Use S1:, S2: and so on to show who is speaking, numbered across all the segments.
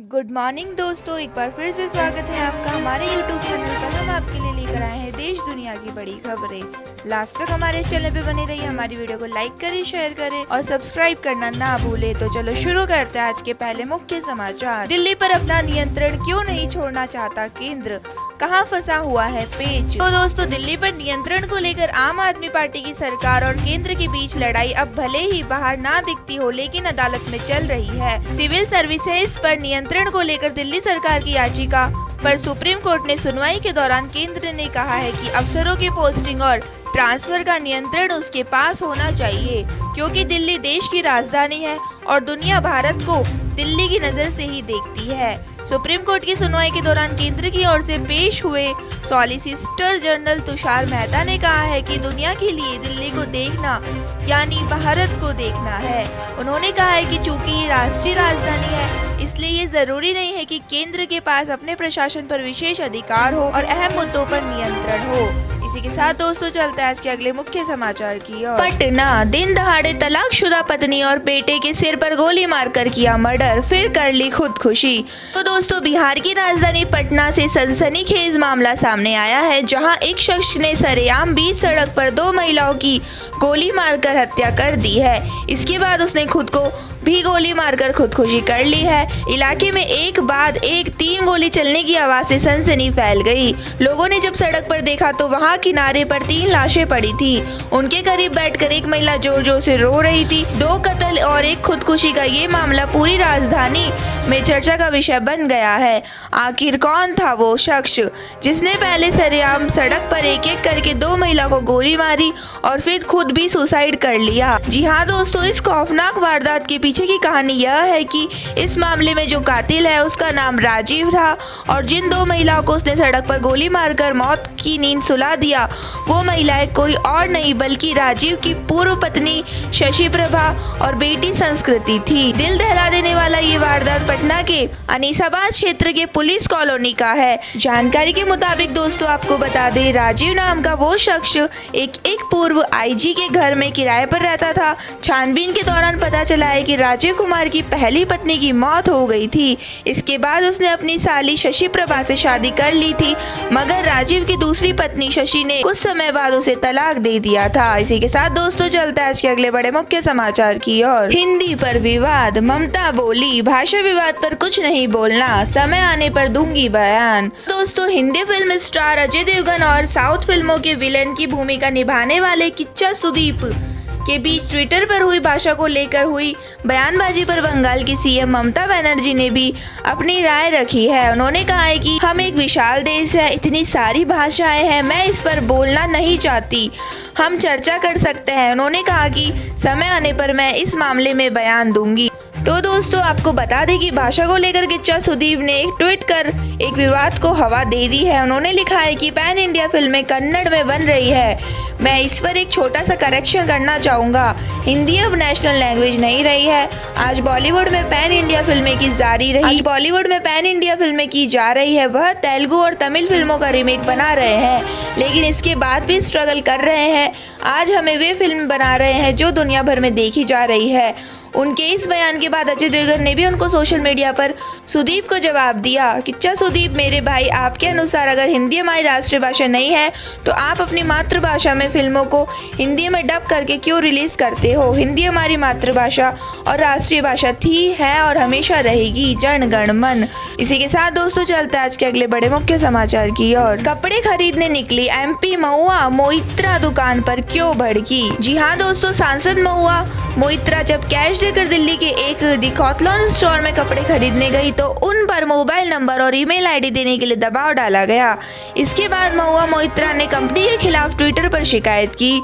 S1: Good morning दोस्तों, एक बार फिर से स्वागत है आपका हमारे YouTube चैनल पर। हम आपके लिए लेकर आए हैं देश दुनिया की बड़ी खबरें। लास्ट तक हमारे चैनल पे बने रहिए, हमारी वीडियो को लाइक करें, शेयर करें और सब्सक्राइब करना ना भूलें। तो चलो शुरू करते हैं आज के पहले मुख्य समाचार। दिल्ली पर अपना नियंत्रण क्यों नहीं छोड़ना चाहता केंद्र, कहां फंसा हुआ है पेच। तो दोस्तों, दिल्ली पर नियंत्रण को लेकर आम आदमी पार्टी की सरकार और केंद्र के बीच लड़ाई अब भले ही बाहर ना दिखती हो, लेकिन अदालत में चल रही है। सिविल सर्विसेज पर नियंत्रण को लेकर दिल्ली सरकार की याचिका पर सुप्रीम कोर्ट ने सुनवाई के दौरान केंद्र ने कहा है कि अफसरों की पोस्टिंग और ट्रांसफर का नियंत्रण उसके पास होना चाहिए, क्योंकि दिल्ली देश की राजधानी है और दुनिया भारत को दिल्ली की नज़र से ही देखती है। सुप्रीम कोर्ट की सुनवाई के दौरान केंद्र की ओर से पेश हुए सॉलिसिटर जनरल तुषार मेहता ने कहा है कि दुनिया के लिए दिल्ली को देखना यानी भारत को देखना है। उन्होंने कहा है कि चूंकि ये राष्ट्रीय राजधानी है, इसलिए ये जरूरी नहीं है कि केंद्र के पास अपने प्रशासन पर विशेष अधिकार हो और अहम मुद्दों पर नियंत्रण हो। इसी के साथ दोस्तों चलते हैं आज के अगले मुख्य समाचार की ओर। पटना, दिन दहाड़े तलाकशुदा पत्नी और बेटे के सिर पर गोली मारकर किया मर्डर, फिर कर ली खुदकुशी। तो दोस्तों, बिहार की राजधानी पटना से सनसनीखेज मामला सामने आया है, जहां एक शख्स ने सरेआम बीच सड़क पर दो महिलाओं की गोली मारकर हत्या कर दी है। इसके बाद उसने खुद को भी गोली मारकर खुदकुशी कर ली है। इलाके में एक बाद एक 3 गोली चलने की आवाज से सनसनी फैल गई। लोगों ने जब सड़क पर देखा तो वहां किनारे पर 3 लाशें पड़ी थी। उनके करीब बैठकर एक महिला जोर जोर से रो रही थी। 2 कत्ल और एक खुदकुशी का ये मामला पूरी राजधानी में चर्चा का विषय बन गया है। आखिर कौन था वो शख्स जिसने पहले सरेआम सड़क पर एक एक करके 2 महिला को गोली मारी और फिर खुद भी सुसाइड कर लिया। जी हाँ दोस्तों, इस खौफनाक वारदात के पीछे की कहानी यह है कि इस मामले में जो कातिल है उसका नाम राजीव था और जिन 2 महिलाओं को उसने सड़क पर गोली मारकर मौत की नींद सुला दिया, वो महिलाएं कोई और नहीं बल्कि राजीव की पूर्व पत्नी शशि प्रभा और बेटी संस्कृति थी। दिल दहला देने वाला ये वारदात पटना के अनीसाबाद क्षेत्र के पुलिस कॉलोनी का है। जानकारी के मुताबिक दोस्तों आपको बता दें, राजीव नाम का वो शख्स एक पूर्व आईजी के घर में किराए पर रहता था। छानबीन के दौरान पता चला है कि राजीव कुमार की पहली पत्नी की मौत हो गई थी। इसके बाद उसने अपनी साली शशि प्रभा से शादी कर ली थी, मगर राजीव की दूसरी पत्नी शशि ने कुछ समय बाद उसे तलाक दे दिया था। इसी के साथ दोस्तों चलते हैं आज के अगले बड़े मुख्य समाचार की ओर। हिंदी पर विवाद, ममता बोली भाषा विवाद पर कुछ नहीं बोलना, समय आने पर दूंगी बयान। दोस्तों, हिंदी फिल्म स्टार अजय देवगन और साउथ फिल्मों के विलेन की भूमिका निभाने वाले किच्चा सुदीप के बीच ट्विटर पर हुई भाषा को लेकर हुई बयानबाजी पर बंगाल की सीएम ममता बनर्जी ने भी अपनी राय रखी है। उन्होंने कहा है कि हम एक विशाल देश है, इतनी सारी भाषाएं हैं, मैं इस पर बोलना नहीं चाहती, हम चर्चा कर सकते हैं। उन्होंने कहा कि समय आने पर मैं इस मामले में बयान दूंगी। तो दोस्तों आपको बता दें कि भाषा को लेकर किच्चा सुदीप ने एक ट्वीट कर एक विवाद को हवा दे दी है। उन्होंने लिखा है कि पैन इंडिया फिल्में कन्नड़ में बन रही है, मैं इस पर एक छोटा सा करेक्शन करना चाहूँगा। हिंदी अब नेशनल लैंग्वेज नहीं रही है। आज बॉलीवुड में पैन इंडिया फिल्में की जा रही है। वह तेलुगु और तमिल फिल्मों का रीमेक बना रहे हैं, लेकिन इसके बाद भी स्ट्रगल कर रहे हैं। आज हमें वे फिल्म बना रहे हैं जो दुनिया भर में देखी जा रही है। उनके इस बयान के बाद अजय देवगन ने भी उनको सोशल मीडिया पर सुदीप को जवाब दिया। किच्चा सुदीप, मेरे भाई, आपके अनुसार अगर हिंदी हमारी राष्ट्रीय भाषा नहीं है तो आप अपनी मातृभाषा में फिल्मों को हिंदी में डब करके क्यों रिलीज करते हो? हिंदी हमारी मातृभाषा और राष्ट्रीय भाषा थी, है और हमेशा रहेगी। जन गण मन। इसी के साथ दोस्तों चलते हैं आज के अगले बड़े मुख्य समाचार की ओर। कपड़े खरीदने निकली एमपी महुआ मोइत्रा दुकान पर क्यों भड़की। जी हाँ दोस्तों, सांसद महुआ मोइत्रा जब कैश देकर दिल्ली के एक डिकैथलॉन स्टोर में कपड़े खरीदने गई तो उन पर मोबाइल नंबर और ईमेल आईडी देने के लिए दबाव डाला गया। इसके बाद महुआ मोइत्रा ने कंपनी के खिलाफ ट्विटर पर शिकायत की।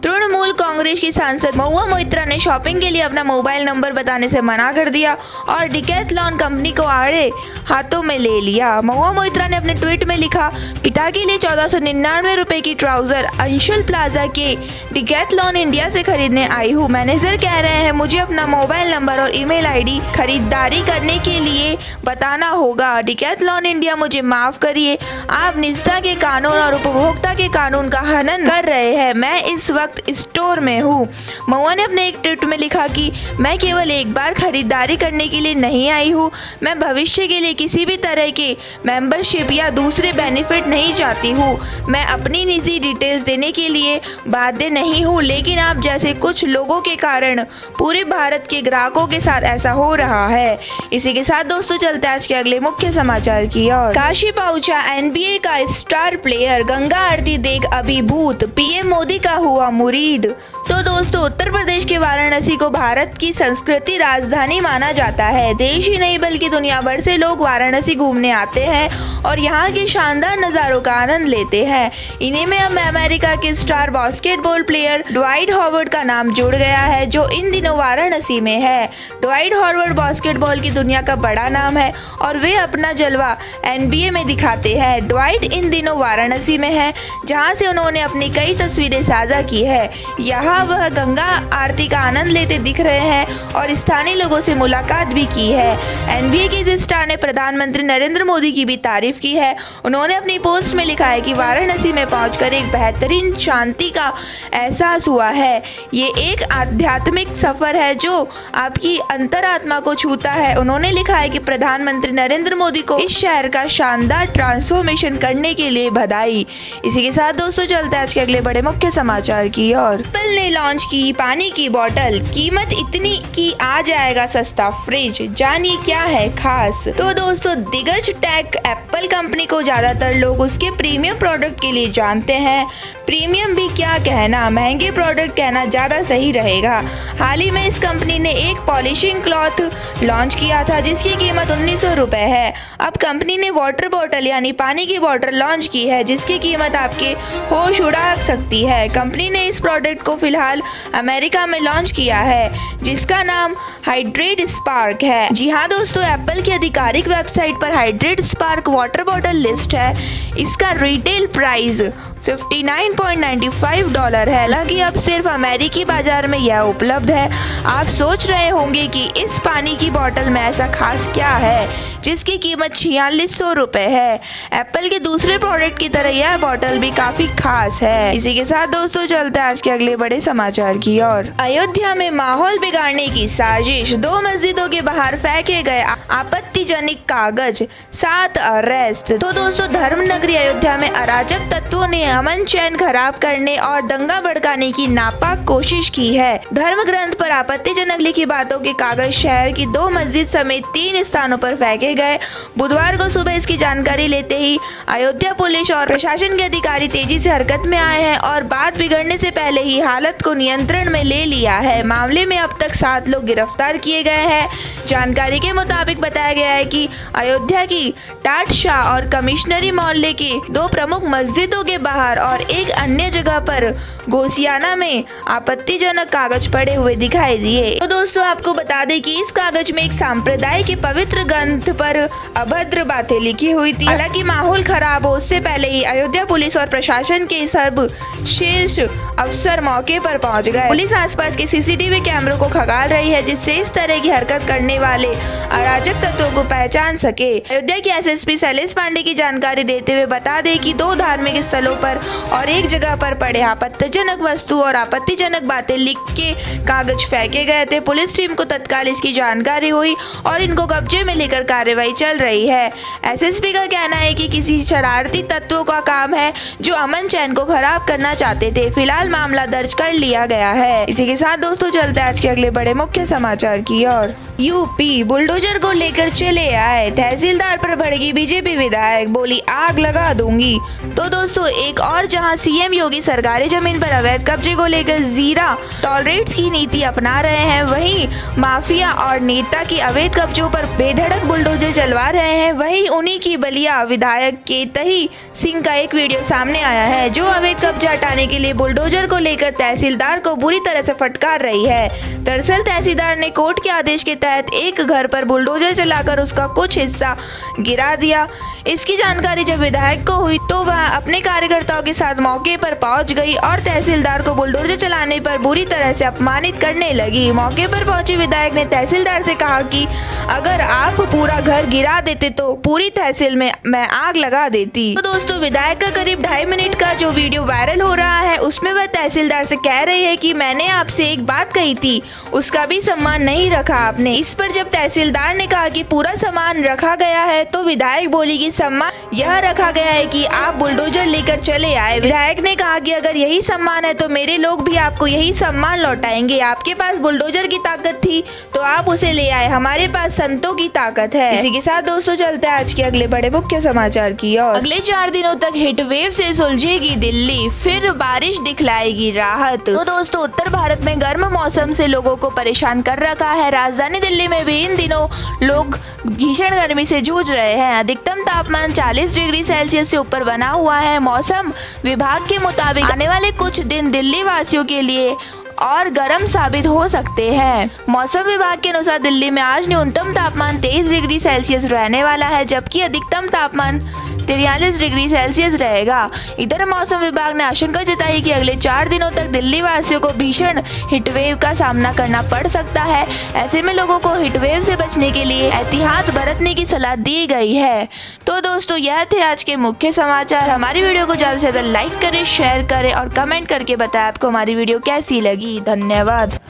S1: तृणमूल कांग्रेस की सांसद महुआ मोइत्रा ने शॉपिंग के लिए अपना मोबाइल नंबर बताने से मना कर दिया और डिकैथलॉन कंपनी को आड़े हाथों में ले लिया। महुआ मोइत्रा ने अपने ट्वीट में लिखा, पिता के लिए 1499 रुपए की ट्राउजर अंशुल प्लाजा के डिकैथलॉन इंडिया से खरीदने आई हूँ। मैनेजर कह रहे हैं मुझे अपना मोबाइल नंबर और ईमेल आईडी खरीदारी करने के लिए बताना होगा। डिकैथलॉन इंडिया, मुझे माफ करिए, आप निजता के कानून और उपभोक्ता के कानून का हनन कर रहे हैं। मैं इस वक्त वक्त स्टोर में हूँ। महुआ ने अपने एक ट्वीट में लिखा कि मैं केवल एक बार खरीदारी करने के लिए नहीं आई हूँ, मैं भविष्य के लिए किसी भी तरह के मेंबरशिप या दूसरे बेनिफिट नहीं चाहती हूँ। मैं अपनी निजी डिटेल्स देने के लिए बाध्य नहीं हूँ, लेकिन आप जैसे कुछ लोगों के कारण पूरे भारत के ग्राहकों के साथ ऐसा हो रहा है। इसी के साथ दोस्तों चलते हैं आज के अगले मुख्य समाचार की ओर। काशी पहुंचा NBA का स्टार प्लेयर, गंगा आरती देख अभिभूत, पीएम मोदी का हुआ मुरीद। तो दोस्तों उत्तर प्रदेश के वाराणसी को भारत की संस्कृति राजधानी माना जाता है। देश ही नहीं बल्कि दुनिया भर से लोग वाराणसी घूमने आते हैं और यहाँ के शानदार नज़ारों का आनंद लेते हैं। इन्हीं में अब अमेरिका के star basketball player Dwight Howard का नाम जुड़ गया है, जो इन दिनों वाराणसी में है। ड्वाइट हॉवर्ड बास्केटबॉल की दुनिया का बड़ा नाम है और वे अपना जलवा NBA में दिखाते हैं। ड्वाइट इन दिनों वाराणसी में है, जहां से उन्होंने अपनी कई तस्वीरें साझा की है। यहाँ वह गंगा आरती का आनंद लेते दिख रहे हैं और स्थानीय लोगों से मुलाकात भी की है। NBA के इस स्टार ने प्रधानमंत्री नरेंद्र मोदी की भी तारीफ की है। उन्होंने अपनी पोस्ट में लिखा है कि वाराणसी में पहुंचकर एक बेहतरीन शांति का एहसास हुआ है। ये एक आध्यात्मिक सफर है जो आपकी अंतरात्मा को छूता है। उन्होंने लिखा है कि प्रधानमंत्री नरेंद्र मोदी को इस शहर का शानदार ट्रांसफॉर्मेशन करने के लिए बधाई। इसी के साथ दोस्तों चलते हैं आज के अगले बड़े मुख्य समाचार की ओर। एप्पल ने लॉन्च की पानी की बोतल, कीमत इतनी कि आ जाएगा सस्ता फ्रिज, जानिए क्या है खास। तो दोस्तों दिग्गज टेक एप्पल कंपनी को ज्यादातर लोग उसके प्रीमियम प्रोडक्ट के लिए जानते हैं। प्रीमियम भी क्या कहना, महंगे प्रोडक्ट कहना ज्यादा सही रहेगा। हाल ही में इस कंपनी ने एक पॉलिशिंग क्लॉथ लॉन्च किया था जिसकी कीमत 1900 रुपए है। अब कंपनी ने वाटर बॉटल यानी पानी की बोतल लॉन्च की है जिसकी कीमत आपके होश उड़ा सकती है। कंपनी ने इस प्रोडक्ट को फिलहाल अमेरिका में लॉन्च किया है जिसका नाम हाइड्रेट स्पार्क है। जी हाँ दोस्तों, एप्पल की आधिकारिक वेबसाइट पर hydrate spark water bottle list है। इसका रिटेल प्राइस $59.95 है। हालांकि अब सिर्फ अमेरिकी बाजार में यह उपलब्ध है। आप सोच रहे होंगे कि इस पानी की बोतल में ऐसा खास क्या है जिसकी कीमत 4600 रुपए है। एप्पल के दूसरे प्रोडक्ट की तरह यह बोतल भी काफी खास है। इसी के साथ दोस्तों चलते हैं आज के अगले बड़े समाचार की ओर। अयोध्या में माहौल बिगाड़ने की साजिश, 2 मस्जिदों के बाहर फेंके गए आपत्तिजनक कागज, 7 अरेस्ट। तो दोस्तों धर्म नगरी अयोध्या में अराजक तत्वों ने अमन चैन खराब करने और दंगा भड़काने की नापाक कोशिश की है। धर्म ग्रंथ पर आपत्तिजनक लिखी बातों के कागज शहर की 2 मस्जिद समेत 3 स्थानों पर फेंके गए। बुधवार को सुबह इसकी जानकारी लेते ही अयोध्या पुलिस और प्रशासन के अधिकारी तेजी से हरकत में आए हैं और बात बिगड़ने से पहले ही हालत को नियंत्रण में ले लिया है। मामले में अब तक 7 लोग गिरफ्तार किए गए हैं। जानकारी के मुताबिक बताया गया है कि अयोध्या की टाट शाह और कमिश्नरी मोहल्ले की 2 प्रमुख मस्जिदों के बाहर और एक अन्य जगह पर गोसियाना में आपत्तिजनक कागज पड़े हुए दिखाई दिए। तो दोस्तों आपको बता दें कि इस कागज में एक सांप्रदाय के पवित्र ग्रंथ पर अभद्र बातें लिखी हुई थी। हालांकि माहौल खराब हो उससे पहले ही अयोध्या पुलिस और प्रशासन के सर्वश्रेष्ठ अफसर मौके पर पहुंच गए। पुलिस आसपास के CCTV कैमरों को खंगाल रही है जिससे इस तरह की हरकत करने वाले अराजक तत्वों को पहचान सके। अयोध्या के SSP शैलेश पांडे की जानकारी देते हुए बता दें कि 2 धार्मिक स्थलों पर और एक जगह पर पड़े आपत्तिजनक वस्तु और आपत्तिजनक बातें लिख के कागज फेंके गए थे। पुलिस टीम को तत्काल इसकी जानकारी हुई और इनको कब्जे में लेकर कार्रवाई चल रही है। SSP का कहना है कि किसी शरारती तत्वों का काम है जो अमन चैन को खराब करना चाहते थे। फिलहाल मामला दर्ज कर लिया गया है। इसी के साथ दोस्तों चलते हैं आज के अगले बड़े मुख्य समाचार की ओर। यूपी बुलडोजर को लेकर चले आए, तहसीलदार पर भड़की बीजेपी विधायक, बोली आग लगा दूंगी। तो दोस्तों एक और जहां सीएम योगी सरकारी जमीन पर अवैध कब्जे को लेकर जीरा टॉलरेट्स की नीति अपना रहे हैं, वहीं माफिया और नेता की अवैध कब्जों पर बेधड़क बुलडोजर चलवा रहे हैं। वहीं उन्हीं की बलिया विधायक केतही सिंह का एक वीडियो सामने आया है जो अवैध कब्जा हटाने के लिए बुलडोजर को लेकर तहसीलदार को बुरी तरह से फटकार रही है। दरअसल तहसीलदार ने कोर्ट के आदेश के तहत एक घर पर बुलडोजर चलाकर उसका कुछ हिस्सा गिरा दिया। इसकी जानकारी जब विधायक को हुई तो वह अपने कार्यकर्ता कार्यकर्ताओं के साथ मौके पर पहुंच गई और तहसीलदार को बुलडोजर चलाने पर बुरी तरह से अपमानित करने लगी। मौके पर पहुंचे विधायक ने तहसीलदार से कहा कि अगर आप पूरा घर गिरा देते तो पूरी तहसील में मैं आग लगा देती। तो दोस्तों, विधायक का करीब 2.5 मिनट का जो वीडियो वायरल हो रहा है उसमें वह तहसीलदार से कह रही है कि मैंने आपसे एक बात कही थी, उसका भी सम्मान नहीं रखा आपने। इस पर जब तहसीलदार ने कहा कि पूरा सम्मान रखा गया है तो विधायक बोली कि सम्मान यह रखा गया है कि आप बुलडोजर लेकर चले आए। विधायक ने कहा कि अगर यही सम्मान है तो मेरे लोग भी आपको यही सम्मान लौटाएंगे। आपके पास बुलडोजर की ताकत थी तो आप उसे ले आए, हमारे पास संतों की ताकत है। इसी के साथ दोस्तों चलते हैं आज के अगले बड़े मुख्य समाचार की ओर। अगले 4 दिनों तक हीट वेव से सुलझेगी दिल्ली, फिर बारिश दिखलाएगी राहत। तो दोस्तों, उत्तर भारत में गर्म मौसम से लोगों को परेशान कर रखा है। राजधानी दिल्ली में भी इन दिनों लोग भीषण गर्मी से जूझ रहे हैं। अधिकतम तापमान 40 डिग्री सेल्सियस से ऊपर बना हुआ है। मौसम विभाग के मुताबिक आने वाले कुछ दिन दिल्ली वासियों के लिए और गर्म साबित हो सकते हैं। मौसम विभाग के अनुसार दिल्ली में आज न्यूनतम तापमान 23 डिग्री सेल्सियस रहने वाला है, जबकि अधिकतम तापमान 43 डिग्री सेल्सियस रहेगा। इधर मौसम विभाग ने आशंका जताई कि अगले 4 दिनों तक दिल्ली वासियों को भीषण हीटवेव का सामना करना पड़ सकता है। ऐसे में लोगों को हीटवेव से बचने के लिए एहतियात बरतने की सलाह दी गई है। तो दोस्तों, यह थे आज के मुख्य समाचार। हमारी वीडियो को ज़्यादा से ज़्यादा लाइक करें, शेयर करें और कमेंट करके बताएं आपको हमारी वीडियो कैसी लगी। धन्यवाद।